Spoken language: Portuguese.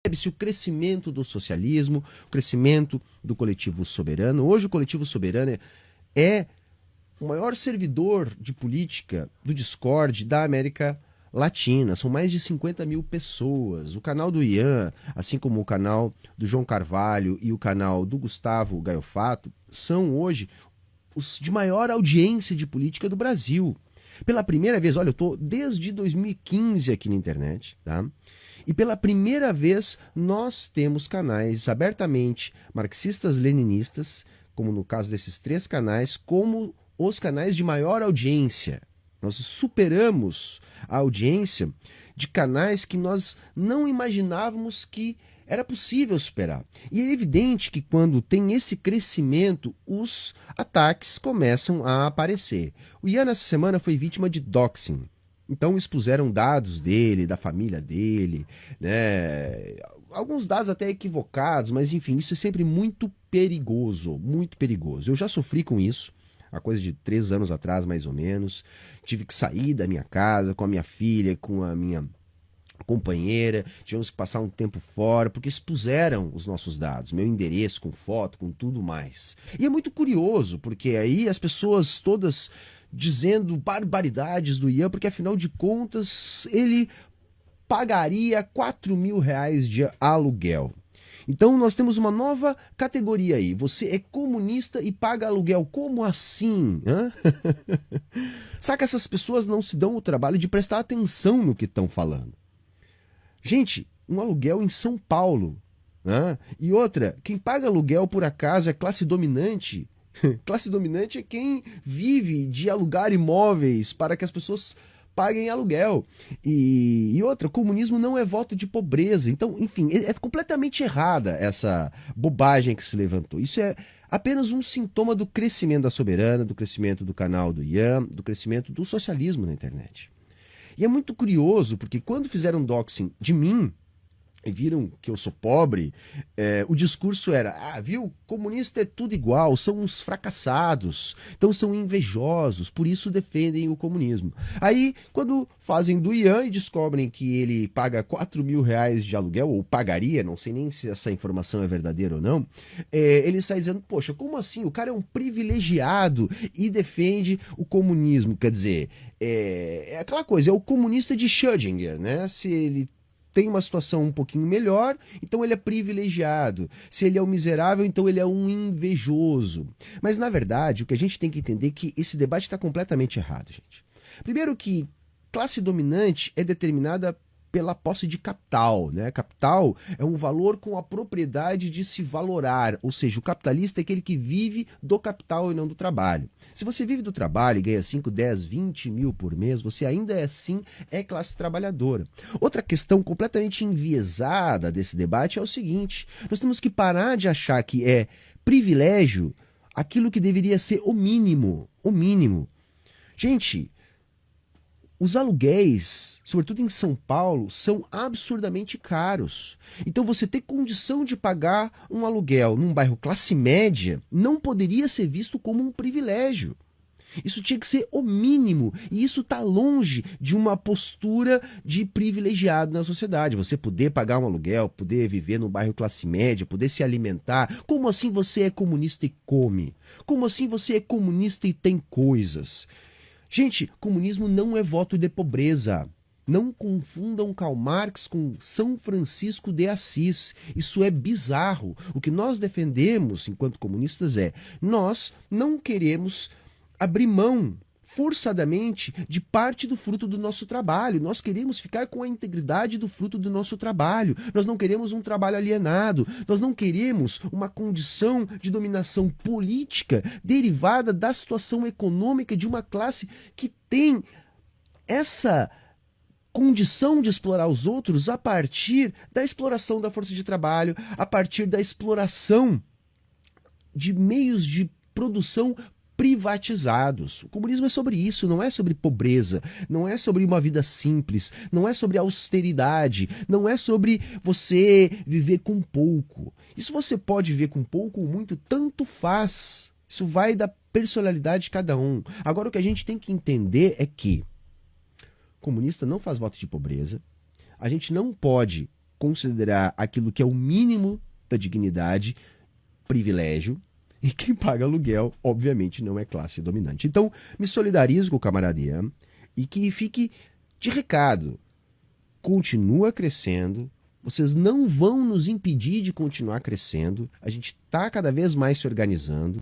percebe-se o crescimento do socialismo, o crescimento do coletivo soberano. Hoje o coletivo soberano é o maior servidor de política do Discord da América Latina. São mais de 50 mil pessoas. O canal do Ian, assim como o canal do João Carvalho e o canal do Gustavo Gaiofato, são hoje os de maior audiência de política do Brasil. Pela primeira vez, olha, eu estou desde 2015 aqui na internet, tá? E pela primeira vez nós temos canais abertamente marxistas-leninistas, como no caso desses 3 canais, como os canais de maior audiência. Nós superamos a audiência de canais que nós não imaginávamos que era possível superar. E é evidente que quando tem esse crescimento, os ataques começam a aparecer. O Ian, essa semana, foi vítima de doxing. Então expuseram dados dele, da família dele, né? Alguns dados até equivocados, mas enfim, isso é sempre muito perigoso, muito perigoso. Eu já sofri com isso, há coisa de 3 anos atrás, mais ou menos. Tive que sair da minha casa com a minha filha, com a minha companheira, tivemos que passar um tempo fora, porque expuseram os nossos dados, meu endereço com foto, com tudo mais. E é muito curioso, porque aí as pessoas todas dizendo barbaridades do Ian, porque afinal de contas ele pagaria R$ 4.000 de aluguel. Então nós temos uma nova categoria aí. Você é comunista e paga aluguel. Como assim? Saca, essas pessoas não se dão o trabalho de prestar atenção no que estão falando. Gente, um aluguel em São Paulo. E outra, quem paga aluguel por acaso é classe dominante. Classe dominante é quem vive de alugar imóveis para que as pessoas paguem aluguel. E outra, comunismo não é voto de pobreza. Então, enfim, é completamente errada essa bobagem que se levantou. Isso é apenas um sintoma do crescimento da Soberana, do crescimento do canal do Ian, do crescimento do socialismo na internet. E é muito curioso, porque quando fizeram doxing de mim, e viram que eu sou pobre, o discurso era, viu, comunista é tudo igual, são uns fracassados, então são invejosos, por isso defendem o comunismo. Aí, quando fazem do Ian e descobrem que ele paga R$ 4.000 de aluguel, ou pagaria, não sei nem se essa informação é verdadeira ou não, ele sai dizendo, poxa, como assim? O cara é um privilegiado e defende o comunismo. Quer dizer, é aquela coisa, é o comunista de Schrödinger, né? Se ele tem uma situação um pouquinho melhor, então ele é privilegiado. Se ele é um miserável, então ele é um invejoso. Mas, na verdade, o que a gente tem que entender é que esse debate está completamente errado, gente. Primeiro que classe dominante é determinada pela posse de capital, né? Capital é um valor com a propriedade de se valorar, ou seja, o capitalista é aquele que vive do capital e não do trabalho. Se você vive do trabalho e ganha 5, 10, 20 mil por mês, você ainda assim é classe trabalhadora. Outra questão completamente enviesada desse debate é o seguinte, nós temos que parar de achar que é privilégio aquilo que deveria ser o mínimo, o mínimo. Gente, os aluguéis, sobretudo em São Paulo, são absurdamente caros. Então você ter condição de pagar um aluguel num bairro classe média não poderia ser visto como um privilégio. Isso tinha que ser o mínimo, e isso está longe de uma postura de privilegiado na sociedade. Você poder pagar um aluguel, poder viver num bairro classe média, poder se alimentar. Como assim você é comunista e come? Como assim você é comunista e tem coisas? Gente, comunismo não é voto de pobreza. Não confundam Karl Marx com São Francisco de Assis. Isso é bizarro. O que nós defendemos enquanto comunistas nós não queremos abrir mão forçadamente de parte do fruto do nosso trabalho. Nós queremos ficar com a integridade do fruto do nosso trabalho. Nós não queremos um trabalho alienado. Nós não queremos uma condição de dominação política derivada da situação econômica de uma classe que tem essa condição de explorar os outros a partir da exploração da força de trabalho, a partir da exploração de meios de produção privatizados. O comunismo é sobre isso, não é sobre pobreza, não é sobre uma vida simples, não é sobre austeridade, não é sobre você viver com pouco. Isso você pode viver com pouco ou muito, tanto faz. Isso vai da personalidade de cada um. Agora o que a gente tem que entender é que comunista não faz voto de pobreza, a gente não pode considerar aquilo que é o mínimo da dignidade privilégio, e quem paga aluguel, obviamente, não é classe dominante. Então, me solidarizo com o camarada Ian, e que fique de recado, continua crescendo, vocês não vão nos impedir de continuar crescendo, a gente está cada vez mais se organizando,